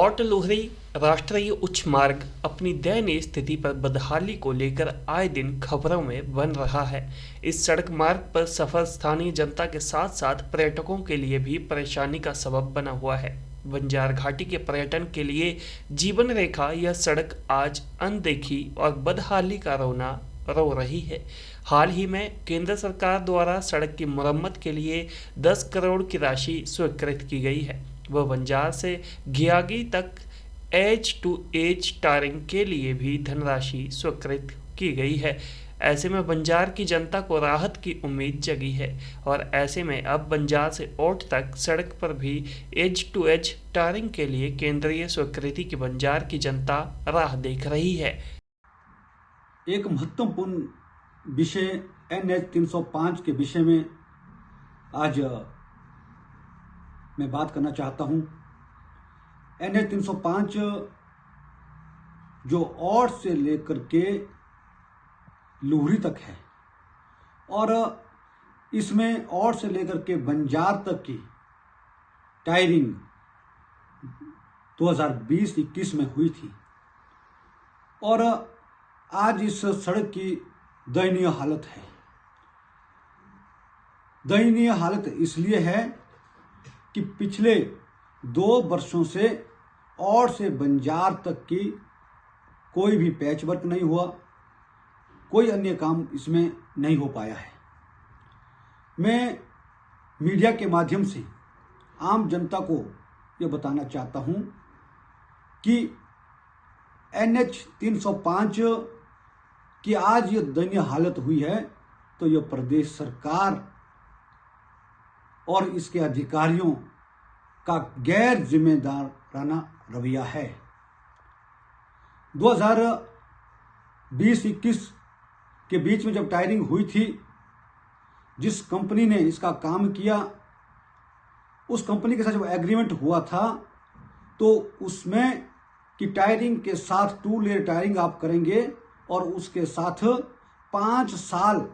औट लोहरी राष्ट्रीय उच्च मार्ग अपनी दयनीय स्थिति पर बदहाली को लेकर आए दिन खबरों में बन रहा है। इस सड़क मार्ग पर सफर स्थानीय जनता के साथ साथ पर्यटकों के लिए भी परेशानी का सबब बना हुआ है। बंजार घाटी के पर्यटन के लिए जीवन रेखा यह सड़क आज अनदेखी और बदहाली का रोना रो रही है। हाल ही में केंद्र सरकार द्वारा सड़क की मरम्मत के लिए 10 करोड़ की राशि स्वीकृत की गई है। वह बंजार से घियागी तक एज टू एज टारिंग के लिए भी धनराशि स्वीकृत की गई है। ऐसे में बंजार की जनता को राहत की उम्मीद जगी है और ऐसे में अब बंजार से औट तक सड़क पर भी एज टू एज टारिंग के लिए केंद्रीय स्वीकृति की बंजार की जनता राह देख रही है। एक महत्वपूर्ण विषय NH 305 के विषय में आज मैं बात करना चाहता हूं। NH 305 जो औट से लेकर के लोहरी तक है और इसमें औट से लेकर के बंजार तक की टायरिंग 2020-21 में हुई थी और आज इस सड़क की दयनीय हालत है। दयनीय हालत इसलिए है कि पिछले 2 वर्षों से औट से बंजार तक की कोई भी पैच वर्क नहीं हुआ, कोई अन्य काम इसमें नहीं हो पाया है। मैं मीडिया के माध्यम से आम जनता को यह बताना चाहता हूं कि NH 305 कि आज ये दयनीय हालत हुई है तो ये प्रदेश सरकार और इसके अधिकारियों का गैर जिम्मेदाराना रवैया है। 2020-21 के बीच में जब टायरिंग हुई थी, जिस कंपनी ने इसका काम किया उस कंपनी के साथ जब एग्रीमेंट हुआ था तो उसमें कि टायरिंग के साथ 2 लेयर टायरिंग आप करेंगे और उसके साथ 5 साल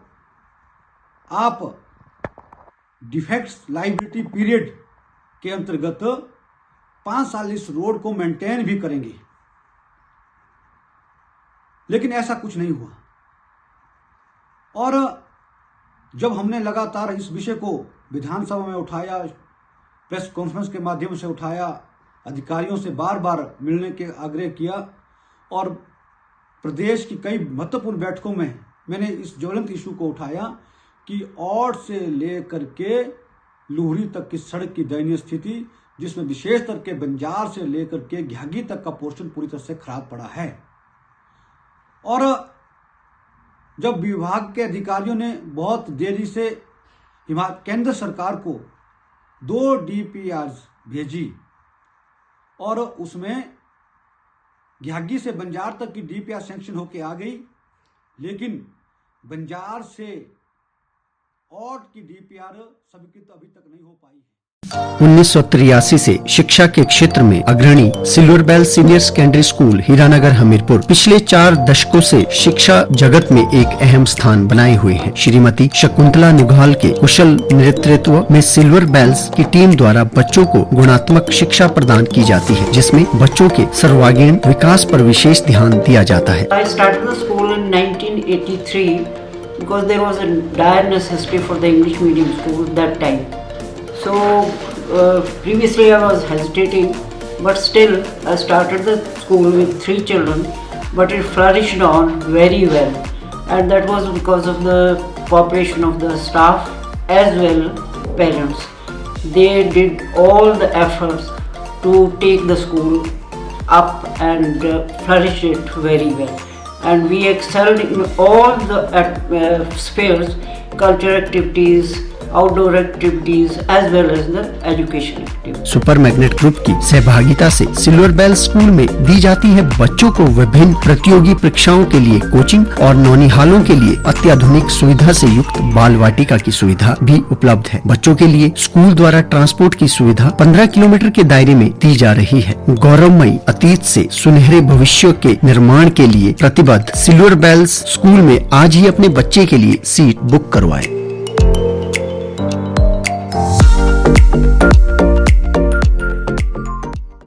आप डिफेक्ट्स लायबिलिटी पीरियड के अंतर्गत 5 साल इस रोड को मेंटेन भी करेंगे। लेकिन ऐसा कुछ नहीं हुआ और जब हमने लगातार इस विषय को विधानसभा में उठाया, प्रेस कॉन्फ्रेंस के माध्यम से उठाया, अधिकारियों से बार बार मिलने के आग्रह किया और प्रदेश की कई महत्वपूर्ण बैठकों में मैंने इस ज्वलंत इशू को उठाया कि औट से लेकर के लोहरी तक की सड़क की दयनीय स्थिति, जिसमें विशेष करके बंजार से लेकर के घियागी तक का पोर्शन पूरी तरह से खराब पड़ा है। और जब विभाग के अधिकारियों ने बहुत देरी से केंद्र सरकार को 2 DPRs भेजी और उसमें घियागी से बंजार तक की DPR सैंक्शन होके आ गई, लेकिन बंजार से औट की DPR स्वीकृत अभी तक नहीं हो पाई है। 1983 से शिक्षा के क्षेत्र में अग्रणी silver bell senior secondary school Hiranagar Hamirpur पिछले 4 दशकों से शिक्षा जगत में एक अहम स्थान बनाए हुए है। श्रीमती शकुंतला निघाल के कुशल नेतृत्व में सिल्वर बेल्स की टीम द्वारा बच्चों को गुणात्मक शिक्षा प्रदान की जाती है, जिसमें बच्चों के सर्वांगीण विकास पर विशेष ध्यान दिया जाता है। I started the school in 1983 because there was a dire necessity for the English medium school that time. So previously I was hesitating, but still I started the school with 3 children, but it flourished on very well, and that was because of the cooperation of the staff as well parents. They did all the efforts to take the school up and flourish it very well, and we excelled in all the spheres, cultural activities, outdoor activities as well as the education activities. Super magnet group की सहभागिता से silver bell school में दी जाती है बच्चों को विभिन्न प्रतियोगी परीक्षाओं के लिए कोचिंग और नौनिहालों के लिए अत्याधुनिक सुविधा से युक्त बाल वाटिका की सुविधा भी उपलब्ध है। बच्चों के लिए स्कूल द्वारा ट्रांसपोर्ट की सुविधा 15 किलोमीटर के दायरे में दी जा रही है। गौरवमयी अतीत से सुनहरे भविष्य के निर्माण के लिए प्रतिबद्ध सिल्वर बेल्स स्कूल में आज ही अपने बच्चे के लिए सीट बुक करवाएं।